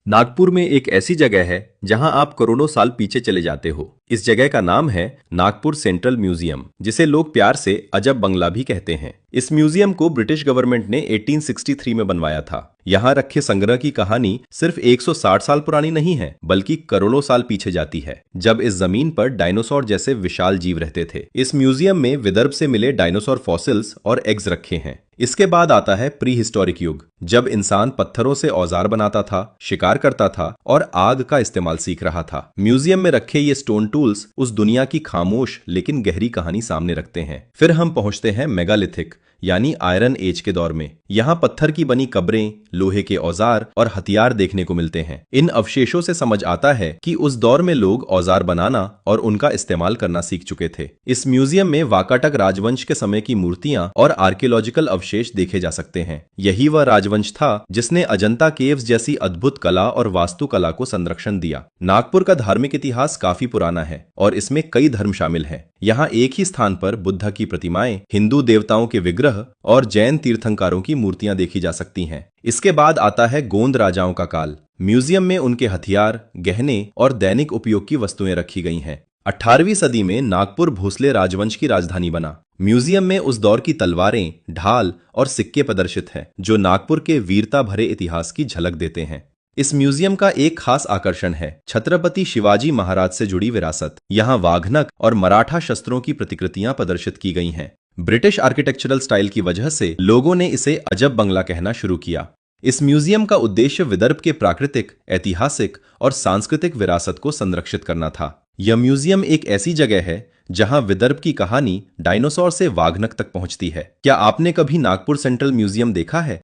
नागपुर में एक ऐसी जगह है जहां आप करोड़ों साल पीछे चले जाते हो। इस जगह का नाम है नागपुर सेंट्रल म्यूजियम, जिसे लोग प्यार से अजब बंगला भी कहते हैं। इस म्यूजियम को ब्रिटिश गवर्नमेंट ने 1863 में बनवाया था। यहाँ रखे संग्रह की कहानी सिर्फ 160 साल पुरानी नहीं है, बल्कि करोड़ों साल पीछे जाती है, जब इस जमीन पर डायनासोर जैसे विशाल जीव रहते थे। इस म्यूजियम में विदर्भ से मिले डायनासोर फॉसिल्स और एग्स रखे हैं। इसके बाद आता है प्री हिस्टोरिक युग, जब इंसान पत्थरों से औजार बनाता था, शिकार करता था और आग का इस्तेमाल सीख रहा था। म्यूजियम में रखे ये स्टोन टूल्स उस दुनिया की खामोश लेकिन गहरी कहानी सामने रखते हैं। फिर हम पहुंचते हैं मेगालिथिक यानी आयरन एज के दौर में। यहाँ पत्थर की बनी कब्रें, लोहे के औजार और हथियार देखने को मिलते हैं। इन अवशेषों से समझ आता है कि उस दौर में लोग औजार बनाना और उनका इस्तेमाल करना सीख चुके थे। इस म्यूजियम में वाकाटक राजवंश के समय की मूर्तियां और आर्कियोलॉजिकल अवशेष देखे जा सकते हैं। यही वह राजवंश था जिसने अजंता केव्स जैसी अद्भुत कला और वास्तुकला को संरक्षण दिया। नागपुर का धार्मिक इतिहास काफी पुराना है और इसमें कई धर्म शामिल हैं। यहाँ एक ही स्थान पर बुद्ध की प्रतिमाएं, हिंदू देवताओं के विग्रह और जैन तीर्थंकरों की मूर्तियां देखी जा सकती हैं। इसके बाद आता है गोंद राजाओं का काल। म्यूजियम में उनके हथियार, गहने और दैनिक उपयोग की वस्तुएं रखी गई हैं। 18वीं सदी में नागपुर भोसले राजवंश की राजधानी बना। म्यूजियम में उस दौर की तलवारें, ढाल और सिक्के प्रदर्शित हैं, जो नागपुर के वीरता भरे इतिहास की झलक देते हैं। इस म्यूजियम का एक खास आकर्षण है छत्रपति शिवाजी महाराज से जुड़ी विरासत। यहाँ वाघनक और मराठा शस्त्रों की प्रतिकृतियां प्रदर्शित की गई हैं। ब्रिटिश आर्किटेक्चरल स्टाइल की वजह से लोगों ने इसे अजब बंगला कहना शुरू किया। इस म्यूजियम का उद्देश्य विदर्भ के प्राकृतिक, ऐतिहासिक और सांस्कृतिक विरासत को संरक्षित करना था। यह म्यूजियम एक ऐसी जगह है जहां विदर्भ की कहानी डायनासोर से वाघनक तक पहुंचती है। क्या आपने कभी नागपुर सेंट्रल म्यूजियम देखा है?